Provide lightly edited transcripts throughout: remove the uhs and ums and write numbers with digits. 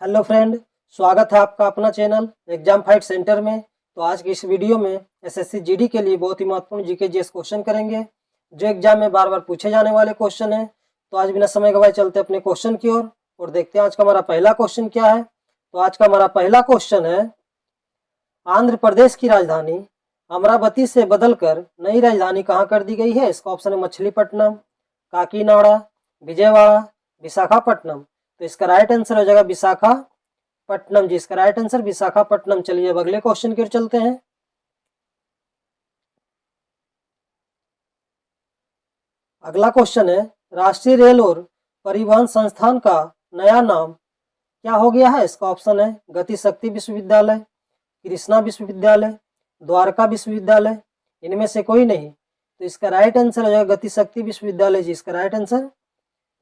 Hello friend, स्वागत है आपका अपना चैनल एग्जाम फाइट सेंटर में। तो आज की इस वीडियो में एसएससी जीडी के लिए बहुत ही महत्वपूर्ण जीके जीएस क्वेश्चन करेंगे, जो एग्जाम में बार बार पूछे जाने वाले क्वेश्चन हैं। तो आज बिना समय गवाए चलते अपने क्वेश्चन की ओर और देखते हैं आज का हमारा पहला क्वेश्चन क्या है। तो आज का हमारा पहला क्वेश्चन है, आंध्र प्रदेश की राजधानी अमरावती से बदलकर नई राजधानी कहाँ कर दी गई है? इसका ऑप्शन है मछलीपट्टनम, काकीनाडा, विजयवाड़ा, विशाखापट्टनम। तो इसका राइट आंसर हो जाएगा विशाखापट्टनम जी। इसका राइट आंसर विशाखापट्टनम। चलिए अब अगले क्वेश्चन की ओर चलते हैं। अगला क्वेश्चन है, राष्ट्रीय रेल और परिवहन संस्थान का नया नाम क्या हो गया है? इसका ऑप्शन है गति शक्ति विश्वविद्यालय, कृष्णा विश्वविद्यालय, द्वारका विश्वविद्यालय, इनमें से कोई नहीं। तो इसका राइट आंसर हो जाएगा गति शक्ति विश्वविद्यालय जी। इसका राइट आंसर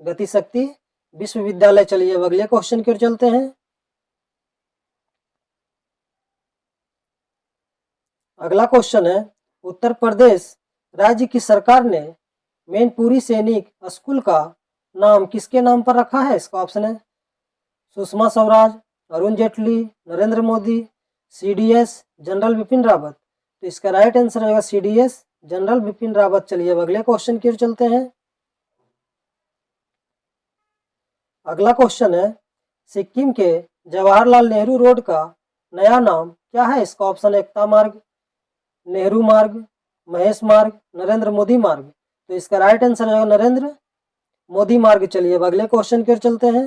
गति शक्ति विश्वविद्यालय। चलिए अब अगले क्वेश्चन की ओर चलते हैं। अगला क्वेश्चन है, उत्तर प्रदेश राज्य की सरकार ने मैनपुरी सैनिक स्कूल का नाम किसके नाम पर रखा है? इसका ऑप्शन है सुषमा स्वराज, अरुण जेटली, नरेंद्र मोदी, सीडीएस जनरल बिपिन रावत। तो इसका राइट आंसर होगा सीडीएस जनरल बिपिन रावत। चलिए अब अगले क्वेश्चन की ओर चलते हैं। अगला क्वेश्चन है, सिक्किम के जवाहरलाल नेहरू रोड का नया नाम क्या है? इसका ऑप्शन है एकता मार्ग, नेहरू मार्ग, महेश मार्ग, नरेंद्र मोदी मार्ग। तो इसका राइट आंसर होगा नरेंद्र मोदी मार्ग। चलिए अब अगले क्वेश्चन की ओर चलते हैं।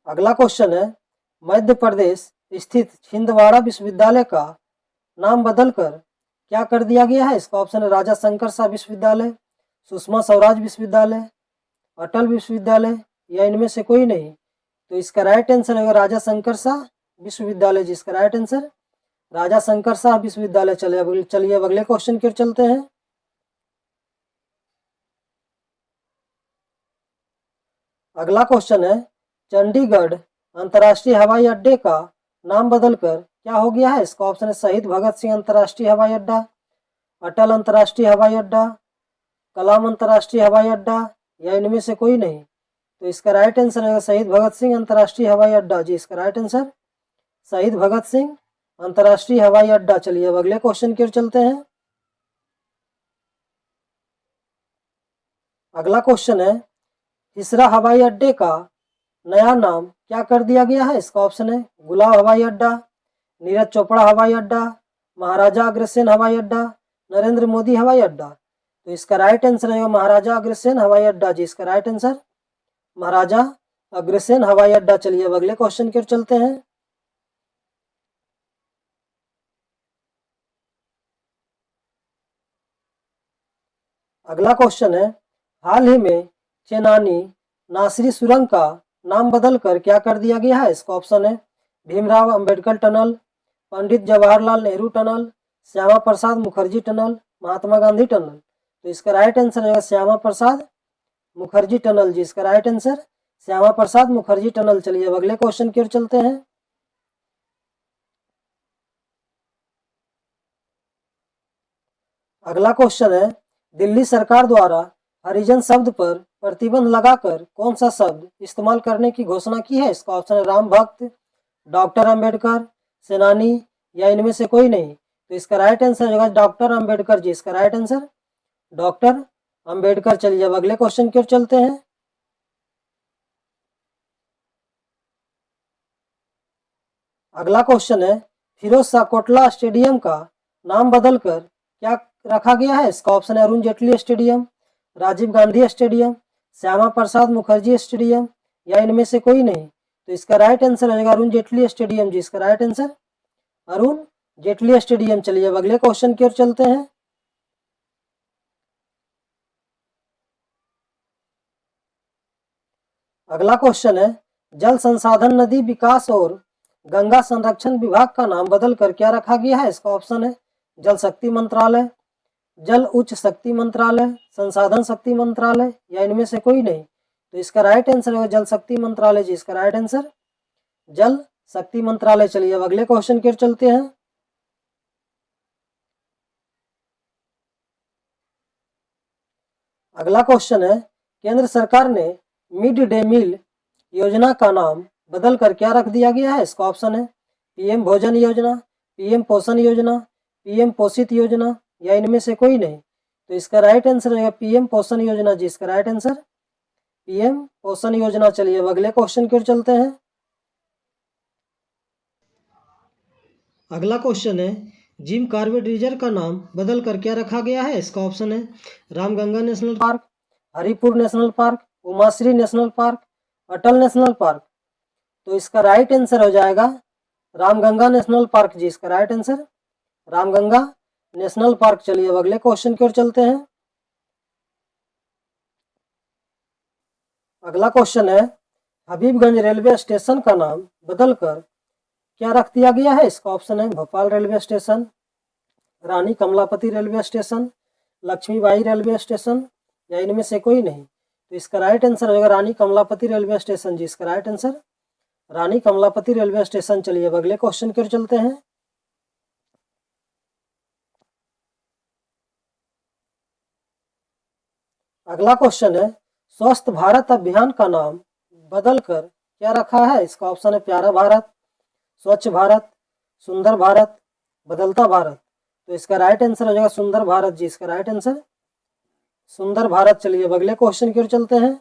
अगला क्वेश्चन है, मध्य प्रदेश स्थित छिंदवाड़ा विश्वविद्यालय का नाम बदलकर क्या कर दिया गया है? इसका ऑप्शन है राजा शंकर शाह विश्वविद्यालय, सुषमा स्वराज विश्वविद्यालय, अटल विश्वविद्यालय, या इनमें से कोई नहीं। तो इसका राइट आंसर होगा राजा शंकर शाह विश्वविद्यालय। जिसका राइट आंसर राजा शंकर शाह विश्वविद्यालय। चलिए अब अगले क्वेश्चन की ओर चलते हैं। अगला क्वेश्चन है, चंडीगढ़ अंतर्राष्ट्रीय हवाई अड्डे का नाम बदलकर क्या हो गया है? इसका ऑप्शन है शहीद भगत सिंह अंतर्राष्ट्रीय हवाई अड्डा, अटल अंतर्राष्ट्रीय हवाई अड्डा, कलाम अंतर्राष्ट्रीय हवाई अड्डा, या इनमें से कोई नहीं। तो इसका राइट आंसर है शहीद भगत सिंह अंतर्राष्ट्रीय हवाई अड्डा जी। इसका राइट आंसर शहीद भगत सिंह अंतर्राष्ट्रीय हवाई अड्डा। चलिए अब अगले क्वेश्चन की ओर चलते हैं। अगला क्वेश्चन है, हिसरा हवाई अड्डे का नया नाम क्या कर दिया गया है? इसका ऑप्शन है गुलाब हवाई अड्डा, नीरज चोपड़ा हवाई अड्डा, महाराजा अग्रसेन हवाई अड्डा, नरेंद्र मोदी हवाई अड्डा। तो इसका राइट आंसर है महाराजा अग्रसेन हवाई अड्डा जी। इसका राइट आंसर महाराजा अग्रसेन हवाई अड्डा। चलिए अब अगले क्वेश्चन की ओर चलते हैं। अगला क्वेश्चन है, हाल ही में चेनानी नासरी सुरंग का नाम बदलकर क्या कर दिया गया है? इसका ऑप्शन है Bhimrao Ambedkar tunnel, Pandit Jawaharlal Nehru tunnel, Shyama Prasad Mukherjee tunnel, Mahatma Gandhi tunnel. तो इसका राइट आंसर है श्यामा प्रसाद मुखर्जी टनल जी। इसका right answer Shyama Prasad Mukherjee tunnel. चलिए अब अगले क्वेश्चन की ओर चलते हैं। अगला क्वेश्चन है, दिल्ली सरकार द्वारा हरिजन शब्द पर प्रतिबंध लगाकर कौन सा शब्द इस्तेमाल करने की घोषणा की है? इसका ऑप्शन है राम भक्त, डॉक्टर अंबेडकर, सेनानी, या इनमें से कोई नहीं। तो इसका राइट आंसर होगा डॉक्टर अंबेडकर जी। इसका राइट आंसर डॉक्टर अंबेडकर। चलिए अब अगले क्वेश्चन की ओर चलते हैं। अगला क्वेश्चन है, फिरोज शाह कोटला स्टेडियम का नाम बदलकर क्या रखा गया है? इसका ऑप्शन है Arun Jaitley stadium, Rajiv Gandhi stadium, Shyama Prasad Mukherjee stadium, या इनमें से कोई नहीं। तो इसका राइट आंसर होगा अरुण जेटली स्टेडियम जी। इसका right answer Arun Jaitley stadium. चलिए अब अगले क्वेश्चन की ओर चलते हैं। अगला क्वेश्चन है, जल संसाधन नदी विकास और गंगा संरक्षण विभाग का नाम बदलकर क्या रखा गया है? इसका ऑप्शन है जल शक्ति मंत्रालय, जल उच्च शक्ति मंत्रालय, संसाधन शक्ति मंत्रालय, या इनमें से कोई नहीं। तो इसका राइट आंसर होगा जल शक्ति मंत्रालय जी। इसका राइट आंसर जल शक्ति मंत्रालय। चलिए अब अगले क्वेश्चन की ओर चलते हैं। अगला क्वेश्चन है, केंद्र सरकार ने मिड डे मील योजना का नाम बदलकर क्या रख दिया गया है? इसका ऑप्शन है पीएम भोजन योजना, पीएम पोषण योजना, पीएम पोषित योजना या इनमें से कोई नहीं। तो इसका राइट आंसर रहेगा पीएम पोषण योजना जी, इसका राइट आंसर पीएम पोषण योजना। चलिए अब अगले क्वेश्चन की ओर चलते हैं। अगला क्वेश्चन है जिम कॉर्बेट रिजर्व का नाम बदल कर क्या रखा गया है? इसका ऑप्शन है Ramganga National Park, Haripur National Park, Umashree National Park, Atal National Park. तो इसका राइट आंसर हो जाएगा रामगंगा नेशनल पार्क जी, इसका right answer Ramganga National park. चलिए अब अगले क्वेश्चन की ओर चलते हैं। अगला क्वेश्चन है हबीबगंज रेलवे स्टेशन का नाम बदलकर क्या रख दिया गया है? इसका ऑप्शन है Bhopal railway station, Rani Kamlapati railway station, Laxmibai railway station या इनमें से कोई नहीं। तो इसका राइट आंसर होगा रानी कमलापति रेलवे स्टेशन जी, इसका राइट आंसर रानी कमलापति रेलवे स्टेशन। चलिए अब अगले क्वेश्चन की ओर चलते हैं। अगला क्वेश्चन है स्वस्थ भारत अभियान का नाम बदलकर क्या रखा है? इसका ऑप्शन है प्यारा भारत, स्वच्छ भारत, सुंदर भारत, बदलता भारत। तो इसका राइट आंसर हो जाएगा सुंदर भारत जी, इसका राइट आंसर सुंदर भारत। चलिए अब अगले क्वेश्चन की ओर चलते हैं।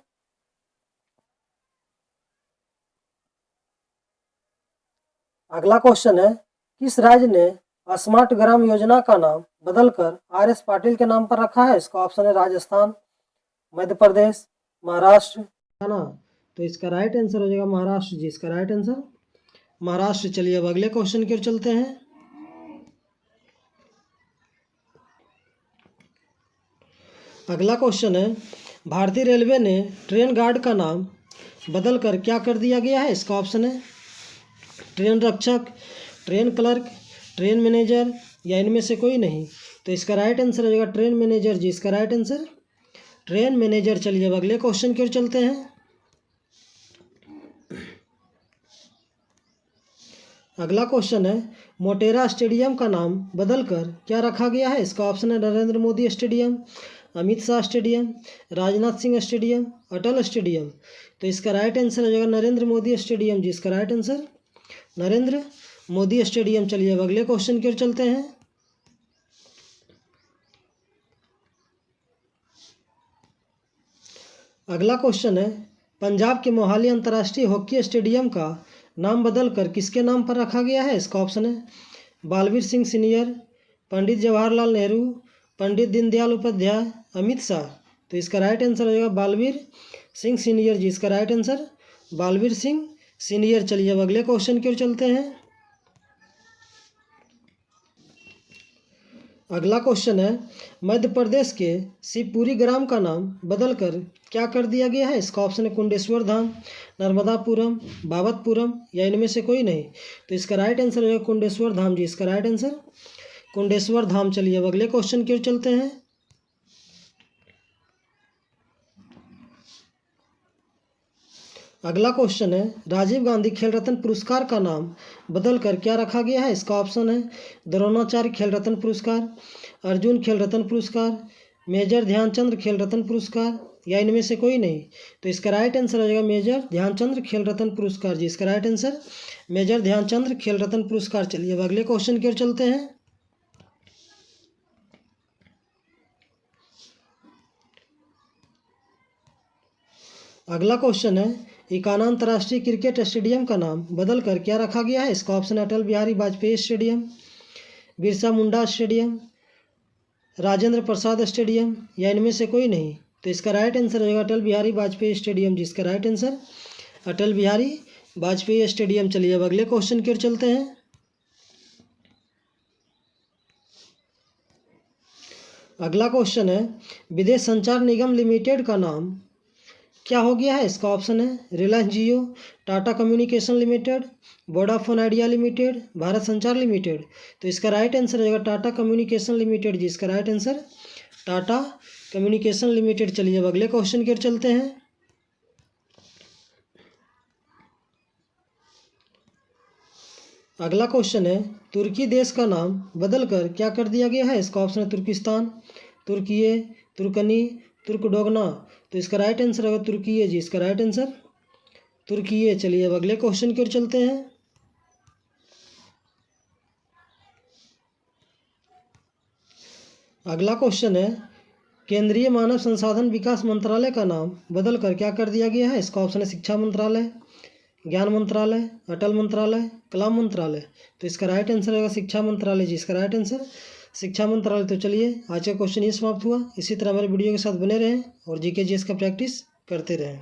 अगला क्वेश्चन है किस राज्य ने स्मार्ट ग्राम योजना का नाम बदलकर आर.एस. पाटिल के नाम पर रखा है? इसका ऑप्शन है राजस्थान, मध्य प्रदेश, महाराष्ट्र, हरियाणा। तो इसका राइट आंसर हो जाएगा महाराष्ट्र जी, इसका राइट आंसर महाराष्ट्र। चलिए अब अगले क्वेश्चन की ओर चलते हैं। अगला क्वेश्चन है भारतीय रेलवे ने ट्रेन गार्ड का नाम बदलकर क्या कर दिया गया है? इसका ऑप्शन है ट्रेन रक्षक, ट्रेन क्लर्क, ट्रेन मैनेजर या इनमें से कोई नहीं। तो इसका राइट आंसर हो जाएगा ट्रेन मैनेजर जी, इसका राइट आंसर ट्रेन मैनेजर। चलिए अब अगले क्वेश्चन की ओर चलते हैं। अगला क्वेश्चन है मोटेरा स्टेडियम का नाम बदलकर क्या रखा गया है? इसका ऑप्शन है Narendra Modi stadium, Amit Shah stadium, Rajnath Singh stadium, Atal stadium. तो इसका राइट आंसर हो जाएगा नरेंद्र मोदी स्टेडियम जी, इसका right answer Narendra Modi stadium. चलिए अब अगले क्वेश्चन की ओर चलते हैं। अगला क्वेश्चन है पंजाब के मोहाली अंतर्राष्ट्रीय हॉकी स्टेडियम का नाम बदलकर किसके नाम पर रखा गया है? इसका ऑप्शन है बालवीर सिंह सीनियर, पंडित जवाहरलाल नेहरू, पंडित दीनदयाल उपाध्याय, अमित शाह। तो इसका राइट आंसर हो जाएगा बालवीर सिंह सीनियर जी, इसका right answer Baalveer Singh senior. चलिए अब अगले क्वेश्चन की ओर चलते हैं। अगला क्वेश्चन है मध्य प्रदेश के शिवपुरी ग्राम का नाम बदलकर क्या कर दिया गया है? इसका ऑप्शन है कुंडेश्वर धाम, नर्मदापुरम, बाबतपुरम या इनमें से कोई नहीं। तो इसका राइट आंसर है कुंडेश्वर धाम जी, इसका राइट आंसर कुंडेश्वर धाम। चलिए अब अगले क्वेश्चन की ओर चलते हैं। अगला क्वेश्चन है राजीव गांधी खेल रत्न पुरस्कार का नाम बदलकर क्या रखा गया है? इसका ऑप्शन है द्रोणाचार्य खेल रत्न पुरस्कार, अर्जुन खेल रत्न पुरस्कार, मेजर ध्यानचंद्र खेल रत्न पुरस्कार या इनमें से कोई नहीं। तो इसका राइट आंसर हो जाएगा मेजर ध्यानचंद्र खेल रत्न पुरस्कार जी, इसका राइट आंसर मेजर ध्यानचंद्र खेल रत्न पुरस्कार। चलिए अब अगले क्वेश्चन की ओर चलते हैं। अगला क्वेश्चन है इकाना अंतर्राष्ट्रीय क्रिकेट स्टेडियम का नाम बदलकर क्या रखा गया है? इसका ऑप्शन है Atal Bihari Vajpayee stadium, Birsa Munda stadium, Rajendra Prasad stadium या इनमें से कोई नहीं। तो इसका राइट आंसर हो जाएगा अटल बिहारी वाजपेयी स्टेडियम जी, इसका right answer Atal Bihari Vajpayee stadium. चलिए अब अगले क्वेश्चन की ओर चलते हैं। अगला क्वेश्चन है विदेश संचार निगम लिमिटेड का नाम क्या हो गया है? इसका ऑप्शन है Reliance Jio, Tata communication limited, Vodafone Idea limited, Bharat Sanchar limited. तो इसका राइट आंसर हो जाएगा टाटा कम्युनिकेशन लिमिटेड जी, इसका right answer Tata communication limited. चलिए अब अगले क्वेश्चन की ओर चलते हैं। अगला क्वेश्चन है तुर्की देश का नाम बदलकर क्या कर दिया गया है? इसका ऑप्शन है तुर्किस्तान, तुर्किये, तुर्कनी, तुर्कडोगना। तो इसका राइट आंसर होगा तुर्की है जी, इसका राइट आंसर तुर्की है। चलिए अब अगले क्वेश्चन की ओर चलते हैं। अगला क्वेश्चन है, केंद्रीय मानव संसाधन विकास मंत्रालय का नाम बदल कर क्या कर दिया गया है? इसका ऑप्शन है शिक्षा मंत्रालय, ज्ञान मंत्रालय, अटल मंत्रालय, कलाम मंत्रालय। तो इसका राइट आंसर होगा शिक्षा मंत्रालय जी, इसका राइट आंसर शिक्षा मंत्रालय। तो चलिए आज का क्वेश्चन ये समाप्त हुआ। इसी तरह हमारे वीडियो के साथ बने रहें और जीके जीएस का प्रैक्टिस करते रहें।